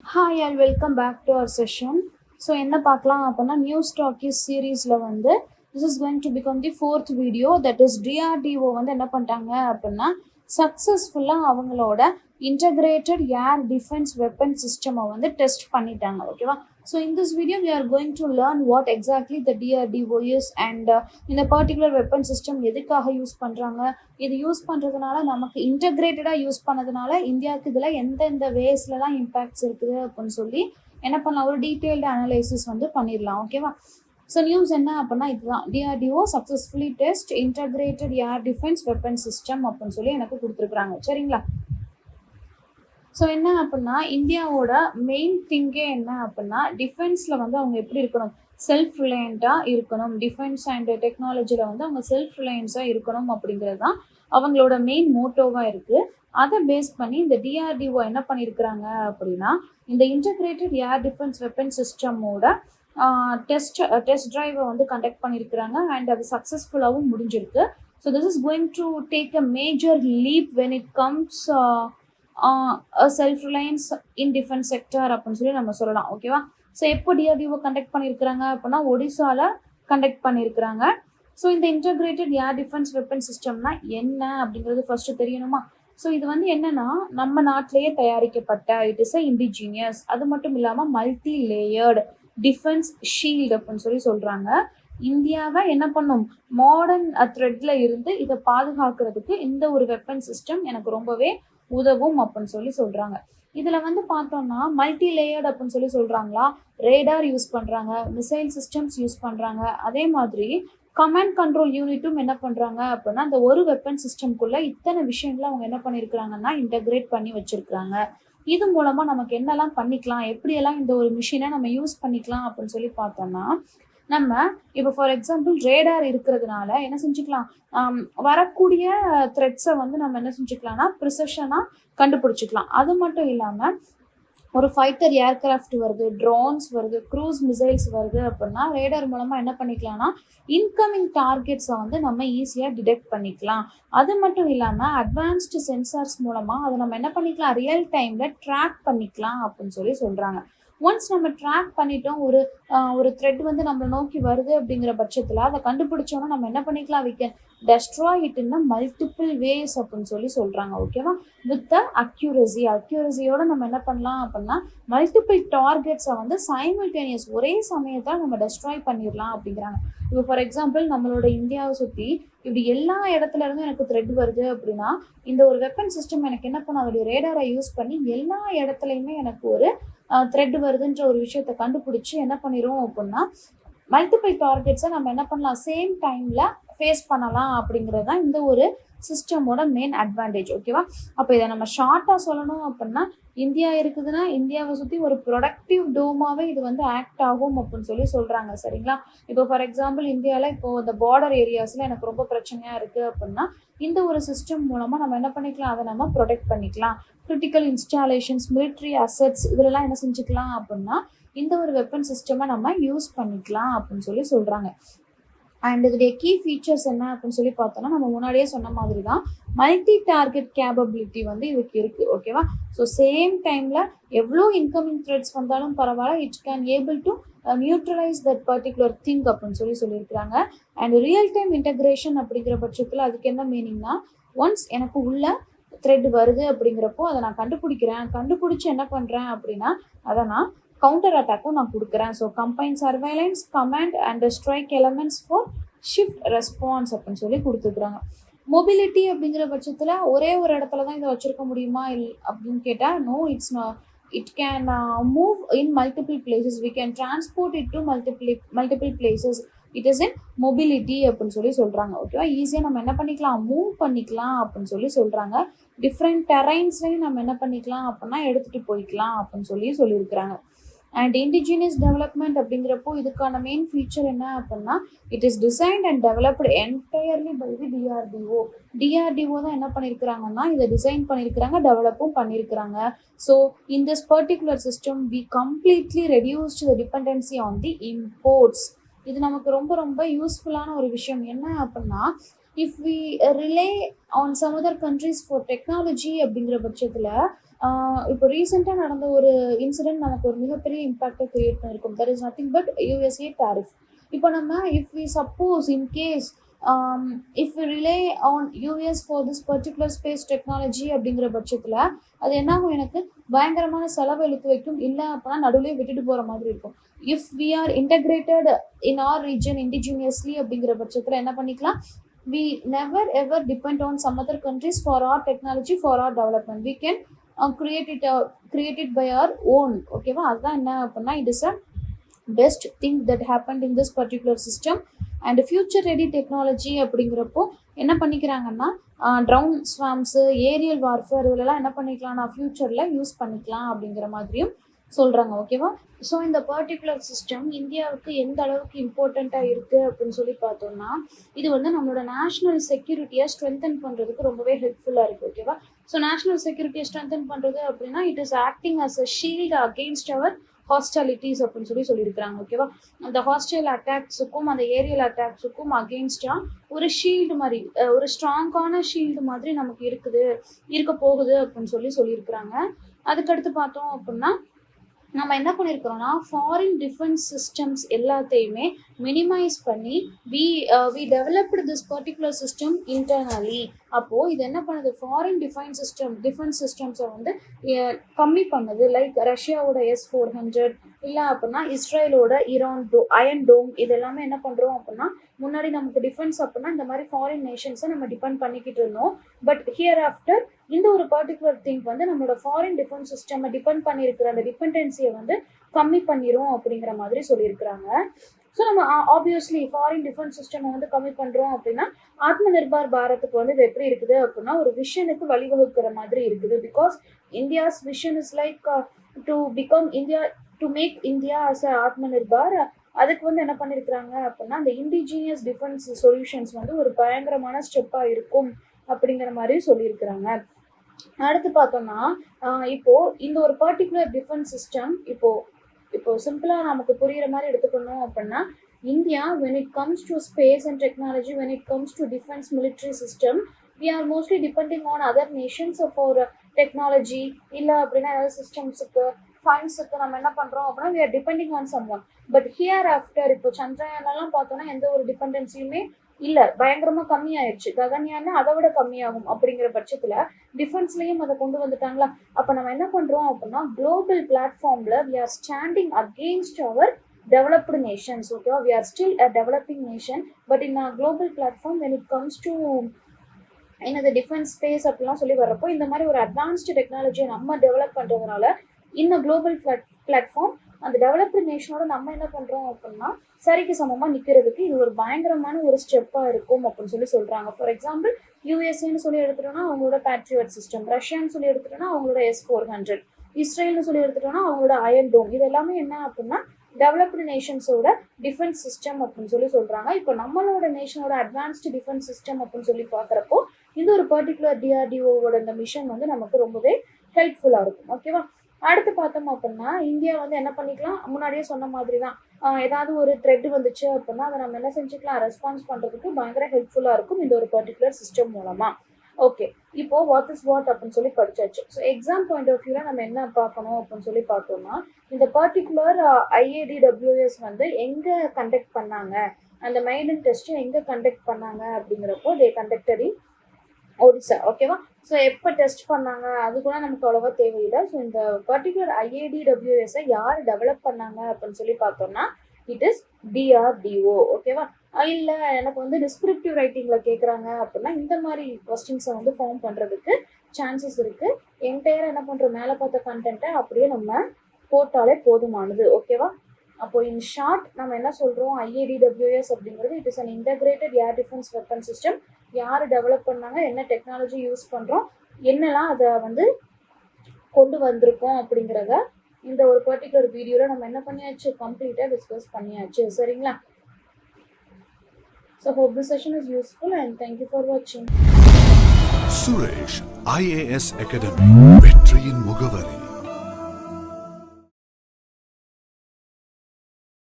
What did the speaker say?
Hi, and welcome back to our session. So, என்ன பார்க்கலாம் அப்படின்னா நியூ ஸ்டாக்கிஸ் சீரீஸில் வந்து this is going to become the fourth video, that is DRDO வந்து என்ன பண்ணிட்டாங்க அப்படின்னா சக்ஸஸ்ஃபுல்லாக அவங்களோட இன்டகிரேட்டட் ஏர் டிஃபென்ஸ் வெப்பன் சிஸ்டமை வந்து டெஸ்ட் பண்ணிட்டாங்க. ஓகேவா? So in this video we are going to learn what exactly the DRDO is and இந்த பர்டிகுலர் வெப்பன் சிஸ்டம் எதுக்காக யூஸ் பண்ணுறாங்க, இது யூஸ் பண்ணுறதுனால நமக்கு இன்டகிரேட்டடாக யூஸ் பண்ணதுனால இந்தியாவுக்கு இதில் எந்தெந்த வேஸ்லலாம் இம்பேக்ட்ஸ் இருக்குது அப்படின்னு சொல்லி என்ன பண்ணலாம், ஒரு டீட்டெயில்டு அனலைசிஸ் வந்து பண்ணிடலாம். ஓகேவா? ஸோ நியூஸ் என்ன அப்படின்னா இதுதான், DRDO successfully test integrated air defence weapon system அப்படின்னு சொல்லி எனக்கு கொடுத்துருக்குறாங்க. சரிங்களா? ஸோ என்ன அப்படின்னா இந்தியாவோட மெயின் திங்கே என்ன அப்படின்னா டிஃபென்ஸில் வந்து அவங்க எப்படி இருக்கணும், செல்ஃப் ரிலையண்ட்டாக இருக்கணும், டிஃபென்ஸ் அண்ட் டெக்னாலஜியில் வந்து அவங்க செல்ஃப் ரிலையன்ஸாக இருக்கணும் அப்படிங்கிறது தான் அவங்களோட மெயின் மோட்டோவாக இருக்குது. அதை பேஸ் பண்ணி இந்த டிஆர்டிஓ என்ன பண்ணியிருக்கிறாங்க அப்படின்னா இந்த இன்டகிரேட்டட் ஏர் டிஃபென்ஸ் வெப்பன் சிஸ்டமோட டெஸ்ட் ட்ரைவை வந்து கண்டக்ட் பண்ணியிருக்கிறாங்க அண்ட் அது சக்ஸஸ்ஃபுல்லாகவும் முடிஞ்சிருக்கு. So this is going to take a major leap when it comes self reliance in defence sector அப்படின்னு சொல்லி நம்ம சொல்லலாம். ஓகேவா? ஸோ எப்போ டிஆர்டிஓ கண்டக்ட் பண்ணியிருக்கிறாங்க அப்படின்னா ஒடிசாவில் கண்டக்ட் பண்ணியிருக்கிறாங்க. ஸோ இந்த இன்டகிரேட்டட் ஏர் டிஃபென்ஸ் வெப்பன் சிஸ்டம்னா என்ன அப்படிங்கிறது ஃபர்ஸ்ட் தெரியணுமா? ஸோ இது வந்து என்னன்னா நம்ம நாட்டிலேயே தயாரிக்கப்பட்ட இட் இஸ் அ இண்டிஜீனியஸ், அது மட்டும் இல்லாமல் மல்டி லேயர்டு டிஃபென்ஸ் ஷீல்டு அப்படின்னு சொல்லி சொல்கிறாங்க. இந்தியாவை என்ன பண்ணும், மாடர்ன் த்ரெட்ல இருந்து இதை பாதுகாக்கிறதுக்கு இந்த ஒரு வெப்பன் சிஸ்டம் எனக்கு ரொம்பவே உதவும் அப்படின்னு சொல்லி சொல்கிறாங்க. இதில் வந்து பார்த்தோம்னா மல்டி லேயர்டு அப்படின்னு சொல்லி சொல்கிறாங்களா, ரேடார் யூஸ் பண்ணுறாங்க, மிசைல் சிஸ்டம்ஸ் யூஸ் பண்ணுறாங்க, அதே மாதிரி கமாண்ட் கண்ட்ரோல் யூனிட்டும் என்ன பண்ணுறாங்க அப்படின்னா அந்த ஒரு வெப்பன் சிஸ்டம்குள்ளே இத்தனை விஷயங்களை அவங்க என்ன பண்ணியிருக்கிறாங்கன்னா இன்டகிரேட் பண்ணி வச்சுருக்கிறாங்க. இது மூலமாக நமக்கு என்னெல்லாம் பண்ணிக்கலாம், எப்படியெல்லாம் இந்த ஒரு மிஷினை நம்ம யூஸ் பண்ணிக்கலாம் அப்படின்னு சொல்லி பார்த்தோம்னா நம்ம இப்போ ஃபார் எக்ஸாம்பிள் ரேடார் இருக்கிறதுனால என்ன செஞ்சுக்கலாம், வரக்கூடிய த்ரெட்ஸை வந்து நம்ம என்ன செஞ்சுக்கலாம்னா ப்ரிசஷனாக கண்டுபிடிச்சிக்கலாம். அது மட்டும் இல்லாமல் ஒரு ஃபைட்டர் ஏர்கிராஃப்ட் வருது, ட்ரோன்ஸ் வருது, க்ரூஸ் மிசைல்ஸ் வருது அப்படின்னா ரேடார் மூலமாக என்ன பண்ணிக்கலாம்னா இன்கமிங் டார்கெட்ஸை வந்து நம்ம ஈஸியாக டிடெக்ட் பண்ணிக்கலாம். அது மட்டும் இல்லாமல் அட்வான்ஸ்டு சென்சார்ஸ் மூலமாக அதை நம்ம என்ன பண்ணிக்கலாம், ரியல் டைமில் ட்ராக் பண்ணிக்கலாம் அப்படின்னு சொல்லி சொல்கிறாங்க. ஒன்ஸ் நம்ம ட்ராக் பண்ணிட்டோம், ஒரு த்ரெட் வந்து நம்மளை நோக்கி வருது அப்படிங்கிற பட்சத்தில் அதை கண்டுபிடிச்சோன்னா நம்ம என்ன பண்ணிக்கலாம், we can destroy it in multiple ways அப்படின்னு சொல்லி சொல்கிறாங்க. ஓகேவா? வித் த அக்யூரஸியோட நம்ம என்ன பண்ணலாம் அப்படின்னா மல்டிபிள் டார்கெட்ஸை வந்து சைமல்டேனியஸ் ஒரே சமயத்தில் நம்ம டெஸ்ட்ராய் பண்ணிடலாம் அப்படிங்கிறாங்க. இப்போ ஃபார் எக்ஸாம்பிள் நம்மளோட இந்தியாவை சுற்றி இப்படி எல்லா இடத்துல இருந்தும் எனக்கு த்ரெட் வருது அப்படின்னா இந்த ஒரு வெப்பன் சிஸ்டம் எனக்கு என்ன பண்ணும், அதோடைய ரேடாரை யூஸ் பண்ணி எல்லா இடத்துலையுமே எனக்கு ஒரு த்ரெட் வருதுன்ற ஒரு விஷயத்தை கண்டுபிடிச்சி என்ன பண்ணிடும் அப்படின்னா மல்டிபிள் டார்கெட்ஸை நம்ம என்ன பண்ணலாம், சேம் டைமில் ஃபேஸ் பண்ணலாம் அப்படிங்கிறது தான் இந்த ஒரு சிஸ்டமோட மெயின் அட்வான்டேஜ். ஓகேவா? அப்போ இதை நம்ம ஷார்ட்டாக சொல்லணும் அப்படின்னா இந்தியா இருக்குதுன்னா இந்தியாவை சுற்றி ஒரு ப்ரொடக்டிவ் டோமாவே இது வந்து ஆக்ட் ஆகும் அப்படின்னு சொல்லி சொல்கிறாங்க. சரிங்களா? இப்போ ஃபார் எக்ஸாம்பிள் இந்தியாவில் இப்போது இந்த பார்டர் ஏரியாஸில் எனக்கு ரொம்ப பிரச்சனையாக இருக்குது அப்படின்னா இந்த ஒரு சிஸ்டம் மூலமாக நம்ம என்ன பண்ணிக்கலாம், அதை நம்ம ப்ரொடெக்ட் பண்ணிக்கலாம். கிரிட்டிக்கல் இன்ஸ்டாலேஷன்ஸ், மிலிட்ரி அசெட்ஸ் இதிலெல்லாம் என்ன செஞ்சுக்கலாம் அப்படின்னா இந்த ஒரு வெப்பன் சிஸ்டமை நம்ம யூஸ் பண்ணிக்கலாம் அப்படின்னு சொல்லி சொல்கிறாங்க. அண்ட் இதோடைய கீ ஃபீச்சர்ஸ் என்ன அப்படின்னு சொல்லி பார்த்தோம்னா நம்ம முன்னாடியே சொன்ன மாதிரி தான் மல்டி டார்கெட் கேப்பபிலிட்டி வந்து இதுக்கு இருக்குது. ஓகேவா? ஸோ சேம் டைமில் எவ்வளோ இன்கமிங் த்ரெட்ஸ் வந்தாலும் பரவாயில்ல, it can able to neutralise that particular thing அப்படின்னு சொல்லியிருக்கிறாங்க. அண்ட் ரியல் டைம் இன்டகிரேஷன் அப்படிங்கிற பட்சத்தில் அதுக்கு என்ன மீனிங்னா ஒன்ஸ் எனக்கு உள்ள த்ரெட் வருது அப்படிங்கிறப்போ அதை நான் கண்டுபிடிச்சி என்ன பண்ணுறேன் அப்படின்னா அதை நான் கவுண்டர் அட்டாக்கும் நான் கொடுக்குறேன். So combine surveillance, command and strike elements for shift response அப்படின்னு சொல்லி கொடுத்துருக்குறாங்க. மொபிலிட்டி அப்படிங்கிற பட்சத்தில் ஒரே ஒரு இடத்துல தான் இதை வச்சுருக்க முடியுமா அப்படின்னு கேட்டால் no, it can move in multiple places, we can transport it to multiple places, it is in mobility அப்படின்னு சொல்லி சொல்கிறாங்க. ஓகேவா? ஈஸியாக நம்ம என்ன பண்ணிக்கலாம், மூவ் பண்ணிக்கலாம் அப்படின்னு சொல்லி சொல்கிறாங்க. டிஃப்ரெண்ட் டெரைன்ஸ்லையும் நம்ம என்ன பண்ணிக்கலாம் அப்படின்னா எடுத்துகிட்டு போய்க்கலாம் அப்படின்னு சொல்லியிருக்கிறாங்க. அண்ட் இண்டிஜினியஸ் டெவலப்மெண்ட் அப்படிங்கிறப்போ இதுக்கான மெயின் ஃபீச்சர் என்ன அப்படின்னா it is designed and developed entirely by the DRDO தான் என்ன பண்ணியிருக்கிறாங்கன்னா இதை டிசைன் பண்ணியிருக்கிறாங்க, டெவலப்பும் பண்ணியிருக்கிறாங்க. So in this particular system we completely reduced the dependency on the imports. இது நமக்கு ரொம்ப ரொம்ப யூஸ்ஃபுல்லான ஒரு விஷயம். என்ன அப்படின்னா if we rely on some other countries for technology அப்படிங்கிற பட்சத்தில் இப்போ ரீசெண்டாக நடந்த ஒரு இன்சிடென்ட் நமக்கு ஒரு மிகப்பெரிய இம்பேக்டை கிரியேட் பண்ணியிருக்கும். That is nothing but USA tariff. இப்போ நம்ம if we suppose in case if we rely on US for this particular space technology அப்படிங்கிற பட்சத்தில் அது என்னாகும், எனக்கு பயங்கரமான செலவு இழுத்து வைக்கும், இல்லை அப்படின்னா நடுவில் விட்டுட்டு போகிற மாதிரி இருக்கும். If we are integrated in our region indigenously அப்படிங்கிற பட்சத்தில் என்ன பண்ணிக்கலாம், we never ever depend on some other countries for our technology, for our development. We can create it by our own. ஓகேவா, அதுதான் என்ன அப்படின்னா it is a best thing that happened in this particular system. and future ready technology அப்படிங்கிறப்போ என்ன பண்ணிக்கிறாங்கன்னா drown ஸ்வாம்ஸு, Ariel warfare இதெல்லாம் என்ன பண்ணிக்கலாம்னா ஃப்யூச்சரில் யூஸ் பண்ணிக்கலாம் அப்படிங்கிற மாதிரியும் சொல்கிறாங்க. ஓகேவா, ஸோ இந்த பர்டிகுலர் சிஸ்டம் இந்தியாவுக்கு எந்த அளவுக்கு இம்பார்ட்டண்ட்டாக இருக்குது அப்படின்னு சொல்லி பார்த்தோம்னா இது வந்து நம்மளோட நேஷ்னல் செக்யூரிட்டியை ஸ்ட்ரென்தன் பண்ணுறதுக்கு ரொம்பவே ஹெல்ப்ஃபுல்லாக இருக்குது. ஓகேவா, ஸோ நேஷ்னல் செக்யூரிட்டியை ஸ்ட்ரென்தன் பண்ணுறது அப்படின்னா it is acting as a shield against our hostilities அப்படின்னு சொல்லியிருக்கிறாங்க. ஓகேவா, அந்த ஹாஸ்டைல் அட்டாக்ஸுக்கும் அந்த ஏரியல் அட்டாக்ஸுக்கும் அகெயின்ஸ்டாக ஒரு ஷீல்டு மாதிரி, ஒரு ஸ்ட்ராங்கான ஷீல்டு மாதிரி நமக்கு இருக்க போகுது அப்படின்னு சொல்லியிருக்கிறாங்க. அதுக்கடுத்து பார்த்தோம் அப்படின்னா நம்ம என்ன பண்ணியிருக்கிறோம்னா ஃபாரின் டிஃபென்ஸ் சிஸ்டம்ஸ் எல்லாத்தையுமே மினிமைஸ் பண்ணி we developed this particular system internally. அப்போது இது என்ன பண்ணுது, ஃபாரின் டிஃபென்ஸ் சிஸ்டம்ஸை வந்து கம்மி பண்ணுது. லைக் ரஷ்யாவோட S-400 இல்லை அப்படின்னா இஸ்ரேலோட அயன் டோம் இது எல்லாமே என்ன பண்ணுறோம் அப்படின்னா முன்னாடி நமக்கு டிஃபென்ஸ் அப்படின்னா இந்த மாதிரி ஃபாரின் நேஷன்ஸை நம்ம டிபெண்ட் பண்ணிக்கிட்டு இருந்தோம். பட் ஹியர் ஆஃப்டர் இந்த ஒரு பர்டிகுலர் திங் வந்து நம்மளோட ஃபாரின் டிஃபென்ஸ் சிஸ்டம் டிபெண்ட் பண்ணியிருக்கிற அந்த டிபெண்டன்சியை வந்து கம்மி பண்ணிரும் அப்படிங்கிற மாதிரி சொல்லியிருக்கிறாங்க. ஸோ நம்ம ஆப்வியஸ்லி ஃபாரின் டிஃபென்ஸ் சிஸ்டம் வந்து கம்மி பண்ணுறோம் அப்படின்னா ஆத்ம நிர்பார் பாரத்துக்கு வந்து இது எப்படி இருக்குது அப்படின்னா ஒரு விஷனுக்கு வழிவகுக்கிற மாதிரி இருக்குது. Because India's vision is like to become India, to make India as a Atma Nirbhar. அதுக்கு வந்து என்ன பண்ணியிருக்கிறாங்க அப்படின்னா அந்த இண்டிஜினியஸ் டிஃபென்ஸ் சொல்யூஷன்ஸ் வந்து ஒரு பயங்கரமான ஸ்டெப்பாக இருக்கும் அப்படிங்கிற மாதிரி சொல்லியிருக்கிறாங்க. அடுத்து பார்த்தோம்னா இப்போது இந்த ஒரு பர்டிகுலர் டிஃபென்ஸ் சிஸ்டம் இப்போ சிம்பிளாக நமக்கு புரிகிற மாதிரி எடுத்துக்கணும் அப்படின்னா India when it comes to space and technology, when it comes to defense military system, we are mostly depending on other nations for technology இல்லை அப்படின்னா ஏதாவது சிஸ்டம்ஸுக்கு ஃபண்ட்ஸுக்கு நம்ம என்ன பண்ணுறோம் அப்படின்னா we are depending on someone. But here after இப்போ சந்திரயானெல்லாம் பார்த்தோன்னா எந்த ஒரு டிபெண்டன்சியுமே இல்லை, பயங்கரமாக கம்மியாயிடுச்சு. ககன்யான்னு அதை விட கம்மியாகும். அப்படிங்கிற பட்சத்தில் டிஃபென்ஸ்லேயும் அதை கொண்டு வந்துட்டாங்களா. அப்போ நம்ம என்ன பண்ணுறோம் அப்படின்னா குளோபல் பிளாட்ஃபார்மில் we are standing against our developed nations. Okay, we are still a developing nation, but in a global platform when it comes to the defense space அப்படிலாம் சொல்லி வர்றப்போ இந்த மாதிரி ஒரு அட்வான்ஸ்டு டெக்னாலஜியை நம்ம டெவலப் பண்ணுறதுனால இந்த குளோபல் பிளாட்ஃபார்ம் அந்த டெவலப்டு நேஷனோட நம்ம என்ன பண்ணுறோம் அப்படின்னா சரிக்கு சமமாக நிற்கிறதுக்கு இது ஒரு பயங்கரமான ஒரு ஸ்டெப்பாக இருக்கும் அப்படின்னு சொல்கிறாங்க. ஃபார் எக்ஸாம்பிள் யூஎஸ்ஏன்னு சொல்லி எடுத்துட்டோம்னா அவங்களோட பேட்ரியாட் சிஸ்டம், ரஷ்யான்னு சொல்லி எடுத்துட்டோம்னா அவங்களோட S-400, இஸ்ரேல்னு சொல்லி எடுத்துட்டோம்னா அவங்களோட அயன் டோம், இது எல்லாமே என்ன அப்படின்னா டெவலப்டு நேஷன்ஸோட டிஃபென்ஸ் சிஸ்டம் அப்படின்னு சொல்கிறாங்க. இப்போ நம்மளோட நேஷனோட அட்வான்ஸ்டு டிஃபென்ஸ் சிஸ்டம் அப்படின்னு சொல்லி பார்க்குறப்போ இந்த ஒரு பர்டிகுலர் DRDOவோட இந்த மிஷன் வந்து நமக்கு ரொம்பவே ஹெல்ப்ஃபுல்லாக இருக்கும். ஓகேவா, அடுத்து பார்த்தோம் அப்படின்னா இந்தியா வந்து என்ன பண்ணிக்கலாம், முன்னாடியே சொன்ன மாதிரி தான் ஏதாவது ஒரு த்ரெட் வந்துச்சு அப்படின்னா அதை நம்ம என்ன செஞ்சுக்கலாம், ரெஸ்பான்ஸ் பண்ணுறதுக்கு பயங்கர ஹெல்ப்ஃபுல்லாக இருக்கும் இந்த ஒரு பர்டிகுலர் சிஸ்டம் மூலமாக. ஓகே, இப்போது வாட் இஸ் வாட் அப்படின்னு சொல்லி படிச்சாச்சு. ஸோ எக்ஸாம் பாயிண்ட் ஆஃப் வியூவில் நம்ம என்ன பார்க்கணும் அப்படின்னு சொல்லி பார்த்தோம்னா இந்த பர்டிகுலர் IADWS வந்து எங்கே கண்டக்ட் பண்ணாங்க, அந்த மெய்டன் டெஸ்ட்டு எங்கே கண்டக்ட் பண்ணாங்க அப்படிங்கிறப்போ தே கண்டக்டட் இன் ஒடிசா. ஓகேவா, ஸோ எப்போ டெஸ்ட் பண்ணாங்க அது கூட நமக்கு அவ்வளோவா தேவையில்லை. ஸோ இந்த பர்டிகுலர் IADWS-ஐ யார் டெவலப் பண்ணாங்க அப்படின்னு சொல்லி பார்த்தோம்னா இட் இஸ் DRDO. ஓகேவா, இல்லை எனக்கு வந்து டிஸ்கிரிப்டிவ் ரைட்டிங்கில் கேட்குறாங்க அப்படின்னா இந்த மாதிரி கொஸ்டின்ஸை வந்து ஃபார்ம் பண்ணுறதுக்கு சான்சஸ் இருக்குது. என்டையராக என்ன பண்ணுறோம், மேலே பார்த்த கண்டென்ட்டை அப்படியே நம்ம போட்டாலே போதுமானது. ஓகேவா, அப்போது இன் ஷார்ட் நம்ம என்ன சொல்கிறோம், IADWS அப்படிங்கிறது it is an integrated air defence weapon system. யார் டெவலப் பண்ணாங்க, என்ன டெக்னாலஜி யூஸ் பண்ணுறோம், என்னெல்லாம் அதை வந்து கொண்டு வந்திருக்கோம் அப்படிங்கிறத இந்த ஒரு பர்டிகுலர் வீடியோவில் நம்ம என்ன பண்ணியாச்சு, கம்ப்ளீட்டாக டிஸ்கஸ் பண்ணியாச்சு. சரிங்களா? So hope this session is useful and thank you for watching. Suresh IAS Academy, வெற்றியின் முகவரி.